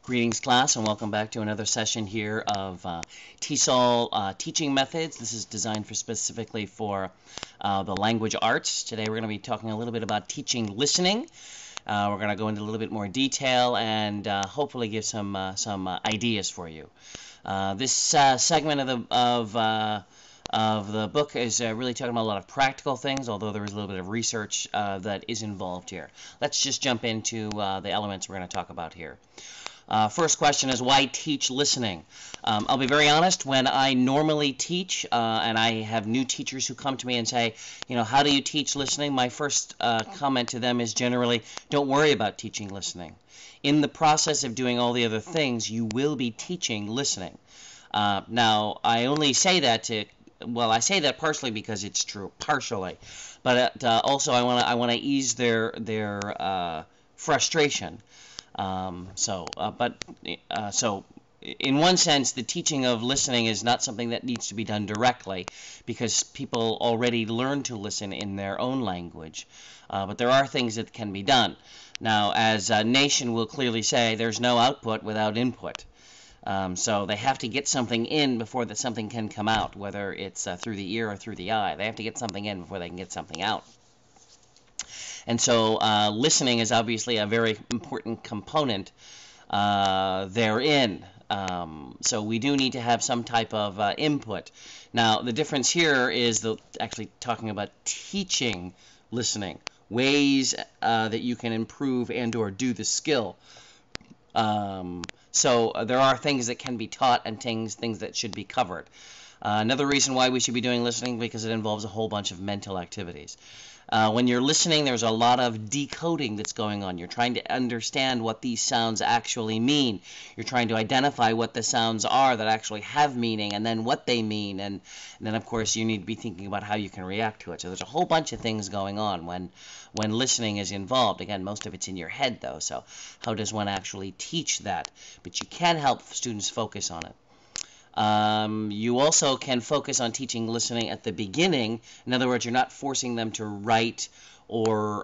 Greetings, class, and welcome back to another session here of TESOL teaching methods. This is designed specifically for the language arts. Today we're going to be talking a little bit about teaching listening. We're going to go into a little bit more detail and hopefully give some ideas for you. This segment of the book is really talking about a lot of practical things, although there is a little bit of research that is involved here. Let's just jump into the elements we're going to talk about here. First question is, why teach listening? I'll be very honest, when I normally teach and I have new teachers who come to me and say, how do you teach listening? My first comment to them is generally, don't worry about teaching listening. In the process of doing all the other things, you will be teaching listening. Now, I only say that I say that partially because it's true, partially. But also I want to ease their frustration. So in one sense, the teaching of listening is not something that needs to be done directly, because people already learn to listen in their own language. But there are things that can be done. Now, as Nation will clearly say, there's no output without input. So they have to get something in before that something can come out, whether it's through the ear or through the eye. They have to get something in before they can get something out. And so listening is obviously a very important component therein. So we do need to have some type of input. Now, the difference here is actually talking about teaching listening, ways that you can improve and or do the skill. So there are things that can be taught and things that should be covered. Another reason why we should be doing listening, because it involves a whole bunch of mental activities. When you're listening, there's a lot of decoding that's going on. You're trying to understand what these sounds actually mean. You're trying to identify what the sounds are that actually have meaning, and then what they mean. And then, of course, you need to be thinking about how you can react to it. So there's a whole bunch of things going on when listening is involved. Again, most of it's in your head, though. So how does one actually teach that? But you can help students focus on it. You also can focus on teaching listening at the beginning. In other words, you're not forcing them to write or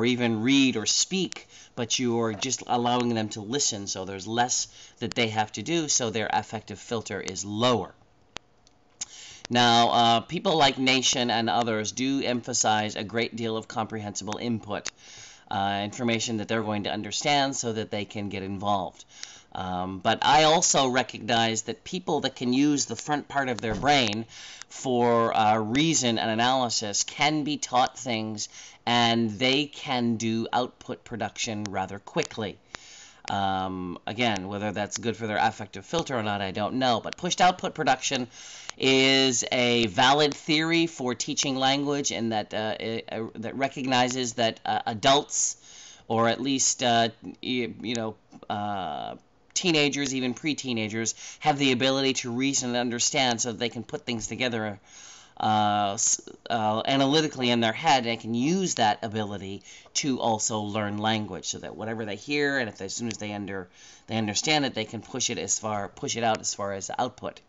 even read or speak, but you're just allowing them to listen, so there's less that they have to do, so their affective filter is lower. Now, people like Nation and others do emphasize a great deal of comprehensible input, information that they're going to understand so that they can get involved. But I also recognize that people that can use the front part of their brain for reason and analysis can be taught things, and they can do output production rather quickly. Again, whether that's good for their affective filter or not, I don't know. But pushed output production is a valid theory for teaching language, and that recognizes that adults, or at least teenagers, even pre-teenagers, have the ability to reason and understand, so that they can put things together analytically in their head, and they can use that ability to also learn language, so that whatever they hear, and as soon as they understand it, they can push it out as far as output.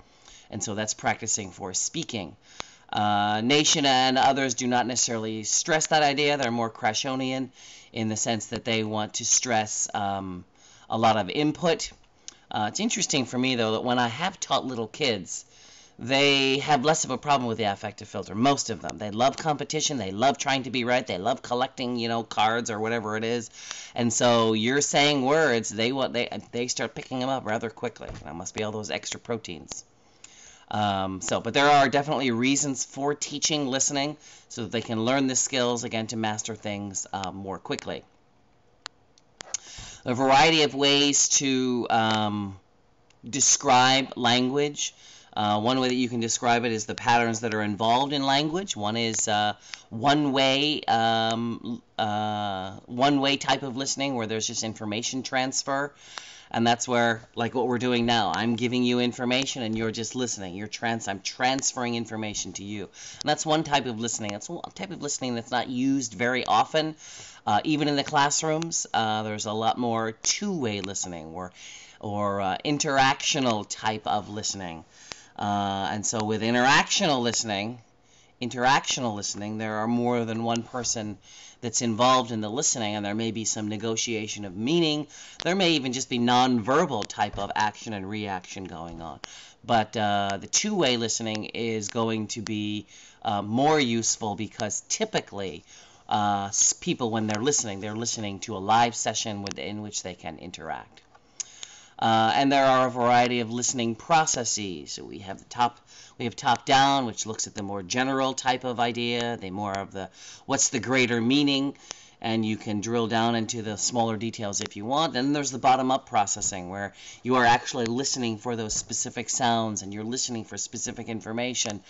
And so that's practicing for speaking. Nation and others do not necessarily stress that idea. They're more Crashonian in the sense that they want to stress a lot of input. It's interesting for me, though, that when I have taught little kids, they have less of a problem with the affective filter. Most of them. They love competition. They love trying to be right. They love collecting, cards or whatever it is. And so you're saying words, they start picking them up rather quickly. That must be all those extra proteins. But there are definitely reasons for teaching listening, so that they can learn the skills, again, to master things more quickly. A variety of ways to describe language. One way that you can describe it is the patterns that are involved in language. One is one-way type of listening, where there's just information transfer. And that's where, like what we're doing now, I'm giving you information and you're just listening. I'm transferring information to you. And that's one type of listening. That's one type of listening that's not used very often. Even in the classrooms, there's a lot more two-way listening or interactional type of listening. And so with interactional listening, there are more than one person that's involved in the listening, and there may be some negotiation of meaning. There may even just be nonverbal type of action and reaction going on. But the two-way listening is going to be more useful because typically people, when they're listening to a live session in which they can interact. And there are a variety of listening processes. So we have top down, which looks at the more general type of idea, what's the greater meaning, and you can drill down into the smaller details if you want. And then there's the bottom up processing, where you are actually listening for those specific sounds, and you're listening for specific information,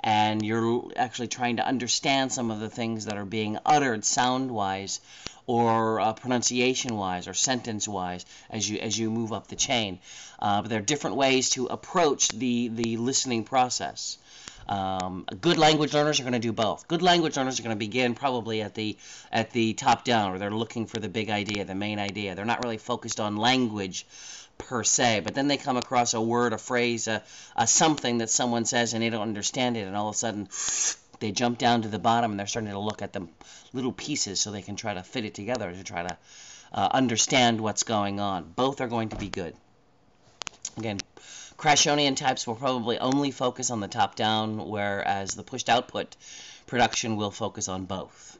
and you're actually trying to understand some of the things that are being uttered sound-wise, or pronunciation-wise, or sentence-wise, as you move up the chain. But there are different ways to approach the listening process. Good language learners are going to do both. Good language learners are going to begin probably at the top down, where they're looking for the big idea, the main idea. They're not really focused on language per se, but then they come across a word, a phrase, something that someone says, and they don't understand it, and all of a sudden they jump down to the bottom, and they're starting to look at the little pieces so they can try to fit it together to try to understand what's going on. Both are going to be good. Again, Crashonian types will probably only focus on the top-down, whereas the pushed-output production will focus on both.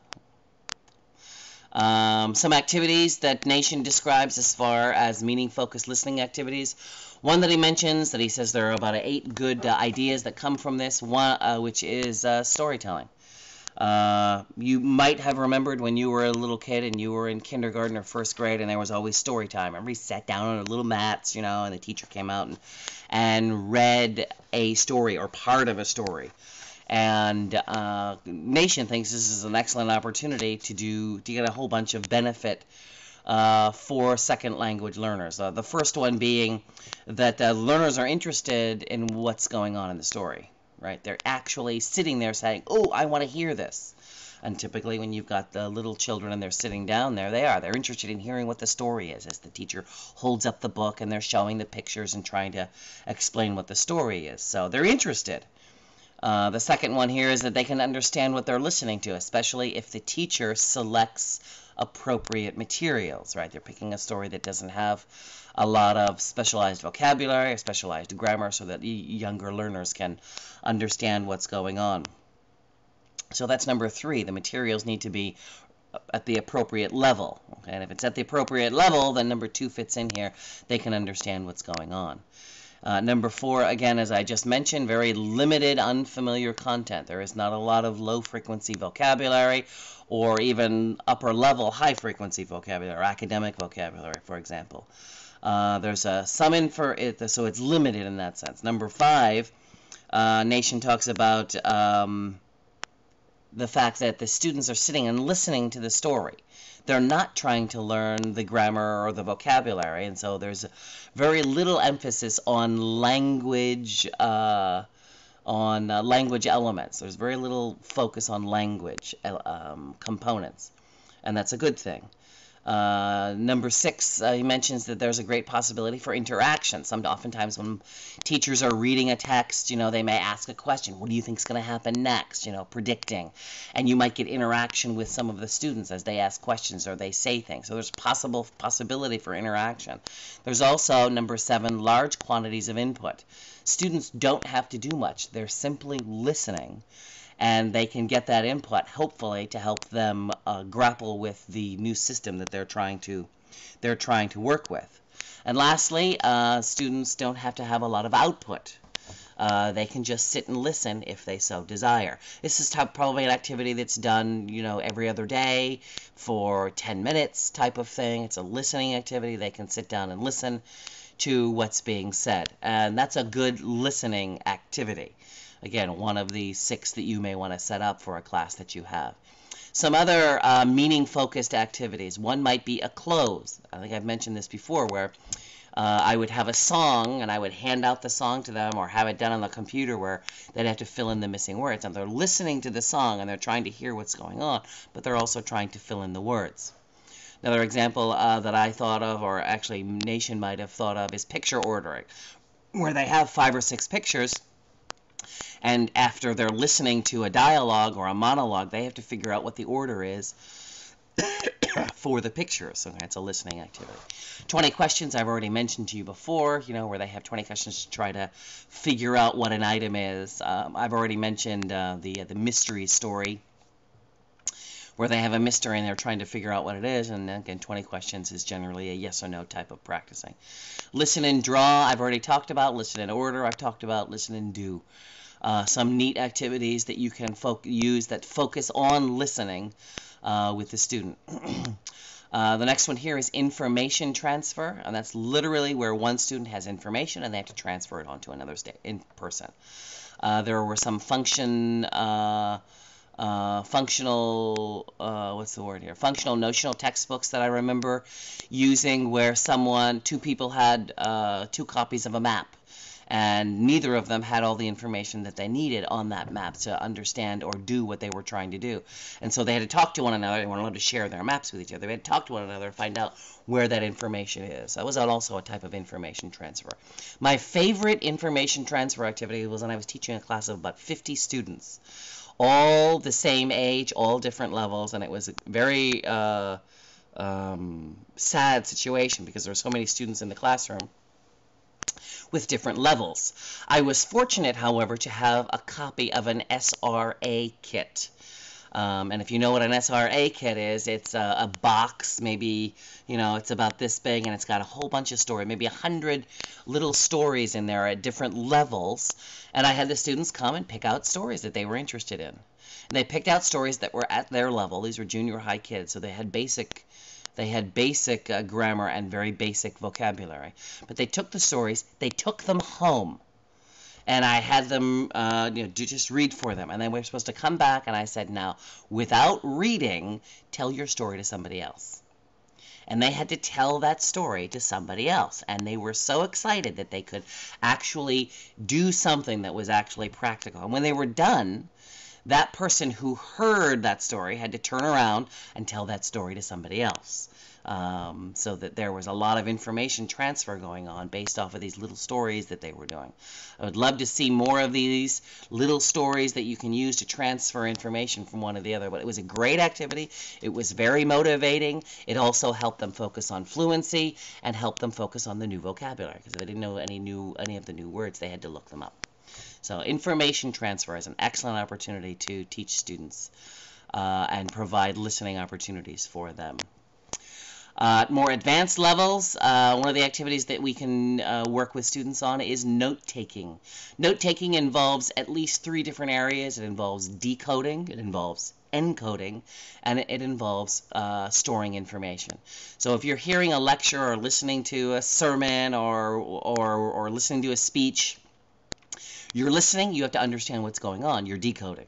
Some activities that Nation describes as far as meaning-focused listening activities. One that he mentions, that he says there are about 8 good ideas that come from this, one which is storytelling. You might have remembered when you were a little kid and you were in kindergarten or first grade, and there was always story time. Everybody sat down on their little mats, and the teacher came out and read a story or part of a story. And Nation thinks this is an excellent opportunity to get a whole bunch of benefit for second language learners. The first one being that learners are interested in what's going on in the story. Right? They're actually sitting there saying, "Oh, I want to hear this." And typically when you've got the little children and they're sitting down there, they're interested in hearing what the story is, as the teacher holds up the book and they're showing the pictures and trying to explain what the story is. So they're interested. The second one here is that they can understand what they're listening to, especially if the teacher selects appropriate materials, right? They're picking a story that doesn't have a lot of specialized vocabulary or specialized grammar, so that younger learners can understand what's going on. So that's number 3. The materials need to be at the appropriate level. Okay? And if it's at the appropriate level, then number 2 fits in here. They can understand what's going on. Number 4, again, as I just mentioned, very limited unfamiliar content. There is not a lot of low-frequency vocabulary or even upper-level high-frequency vocabulary or academic vocabulary, for example. There's some info, so it's limited in that sense. Number 5, Nation talks about the fact that the students are sitting and listening to the story. They're not trying to learn the grammar or the vocabulary, and so there's very little emphasis on language elements. There's very little focus on language components, and that's a good thing. Number 6, he mentions that there's a great possibility for interaction. Oftentimes when teachers are reading a text, they may ask a question. What do you think is going to happen next? Predicting. And you might get interaction with some of the students as they ask questions or they say things. So there's possibility for interaction. There's also, number 7, large quantities of input. Students don't have to do much. They're simply listening. And they can get that input, hopefully, to help them grapple with the new system that they're trying to work with. And lastly, students don't have to have a lot of output. They can just sit and listen if they so desire. This is probably an activity that's done, every other day for 10 minutes type of thing. It's a listening activity. They can sit down and listen to what's being said. And that's a good listening activity. Again, one of the 6 that you may want to set up for a class that you have. Some other meaning-focused activities. One might be a close. I think I've mentioned this before, where I would have a song and I would hand out the song to them, or have it done on the computer where they'd have to fill in the missing words. And they're listening to the song and they're trying to hear what's going on, but they're also trying to fill in the words. Another example that I thought of, or actually Nation might have thought of, is picture ordering, where they have 5 or 6 pictures. And after they're listening to a dialogue or a monologue, they have to figure out what the order is for the pictures. Okay, it's a listening activity. 20 questions I've already mentioned to you before, where they have 20 questions to try to figure out what an item is. I've already mentioned the mystery story, where they have a mystery and they're trying to figure out what it is, and again, 20 questions is generally a yes or no type of practicing. Listen and draw, I've already talked about. Listen and order, I've talked about. Listen and do. Some neat activities that you can use that focus on listening with the student. The next one here is information transfer, and that's literally where one student has information and they have to transfer it onto another person. There were some functional notional textbooks that I remember using, where two people had 2 copies of a map, and neither of them had all the information that they needed on that map to understand or do what they were trying to do. And so they had to talk to one another. They weren't allowed to share their maps with each other. They had to talk to one another and find out where that information is. That was also a type of information transfer. My favorite information transfer activity was when I was teaching a class of about 50 students, all the same age, all different levels, and it was a very sad situation because there were so many students in the classroom with different levels. I was fortunate, however, to have a copy of an SRA kit. And if you know what an SRA kit is, it's a box, maybe, it's about this big, and it's got a whole bunch of stories, maybe 100 little stories in there at different levels. And I had the students come and pick out stories that they were interested in. And they picked out stories that were at their level. These were junior high kids, so they had basic grammar and very basic vocabulary. But they took the stories, they took them home, and I had them just read for them. And then we were supposed to come back, and I said, now, without reading, tell your story to somebody else. And they had to tell that story to somebody else. And they were so excited that they could actually do something that was actually practical. And when they were done, that person who heard that story had to turn around and tell that story to somebody else. So that there was a lot of information transfer going on based off of these little stories that they were doing. I would love to see more of these little stories that you can use to transfer information from one to the other. But it was a great activity. It was very motivating. It also helped them focus on fluency and helped them focus on the new vocabulary, because if they didn't know any of the new words, they had to look them up. So information transfer is an excellent opportunity to teach students and provide listening opportunities for them. More advanced levels, one of the activities that we can work with students on is note-taking. Note-taking involves at least 3 different areas. It involves decoding, it involves encoding, and it involves storing information. So if you're hearing a lecture or listening to a sermon or listening to a speech, you're listening, you have to understand what's going on. You're decoding.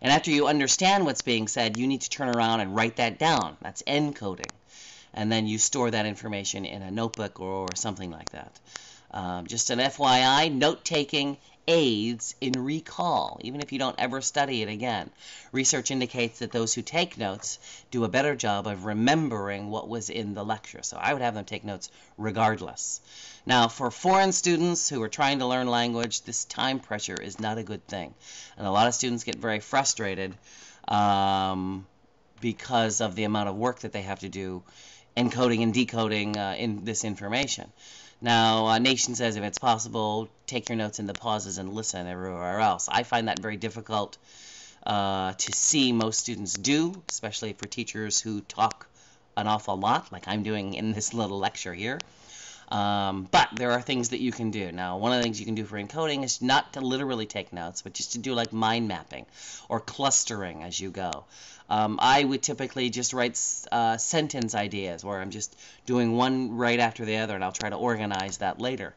And after you understand what's being said, you need to turn around and write that down. That's encoding. And then you store that information in a notebook or something like that. Just an FYI, note-taking aids in recall, even if you don't ever study it again. Research indicates that those who take notes do a better job of remembering what was in the lecture. So I would have them take notes regardless. Now, for foreign students who are trying to learn language, this time pressure is not a good thing. And a lot of students get very frustrated because of the amount of work that they have to do encoding and decoding in this information. Now, Nation says if it's possible, take your notes in the pauses and listen everywhere else. I find that very difficult to see most students do, especially for teachers who talk an awful lot, like I'm doing in this little lecture here. But there are things that you can do. Now, one of the things you can do for encoding is not to literally take notes, but just to do like mind mapping or clustering as you go. I would typically just write sentence ideas where I'm just doing one right after the other, and I'll try to organize that later.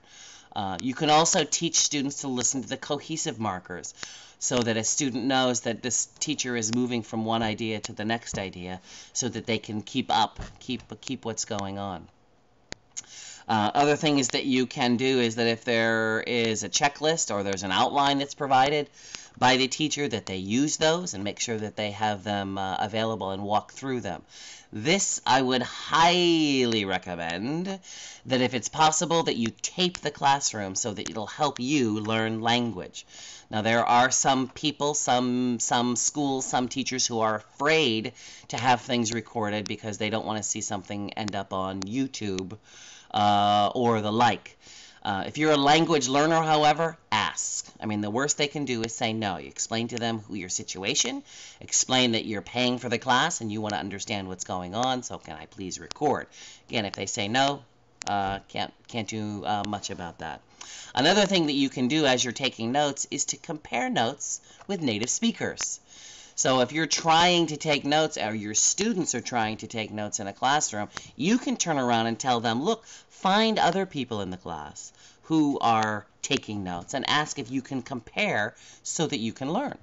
You can also teach students to listen to the cohesive markers so that a student knows that this teacher is moving from one idea to the next idea so that they can keep what's going on. Other things that you can do is that if there is a checklist or there's an outline that's provided by the teacher, that they use those and make sure that they have them available and walk through them. This I would highly recommend, that if it's possible that you tape the classroom so that it'll help you learn language. Now there are some people, some schools, some teachers who are afraid to have things recorded because they don't want to see something end up on YouTube or the like. If you're a language learner, however, ask. I mean, the worst they can do is say no. You explain to them your situation, explain that you're paying for the class and you want to understand what's going on, so can I please record? Again, if they say no, can't do much about that. Another thing that you can do as you're taking notes is to compare notes with native speakers. So if you're trying to take notes, or your students are trying to take notes in a classroom, you can turn around and tell them, look, find other people in the class who are taking notes and ask if you can compare so that you can learn.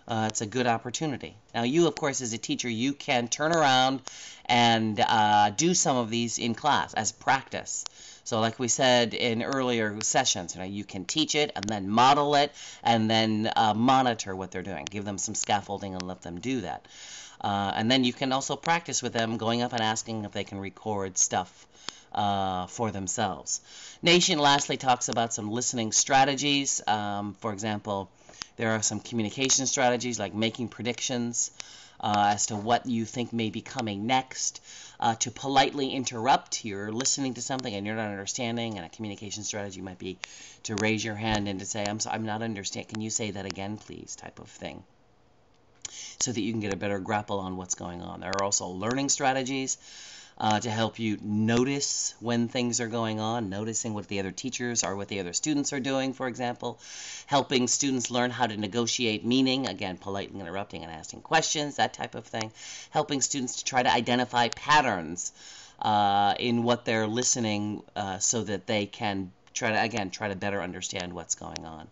It's a good opportunity. Now you, of course, as a teacher, you can turn around and do some of these in class as practice. So like we said in earlier sessions, you can teach it and then model it and then monitor what they're doing. Give them some scaffolding and let them do that. And then you can also practice with them going up and asking if they can record stuff for themselves. Nation lastly talks about some listening strategies. For example, there are some communication strategies like making predictions as to what you think may be coming next, to politely interrupt. You're listening to something and you're not understanding, and a communication strategy might be to raise your hand and to say, I'm not understanding, can you say that again, please, type of thing, so that you can get a better grapple on what's going on. There are also learning strategies to help you notice when things are going on, noticing what the other teachers or what the other students are doing, for example, helping students learn how to negotiate meaning, again, politely interrupting and asking questions, that type of thing, helping students to try to identify patterns in what they're listening so that they can try to better understand what's going on.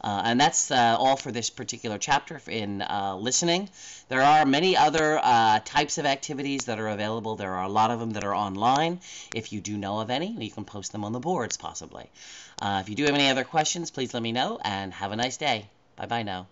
And that's all for this particular chapter in listening. There are many other types of activities that are available. There are a lot of them that are online. If you do know of any, you can post them on the boards possibly. If you do have any other questions, please let me know, and have a nice day. Bye-bye now.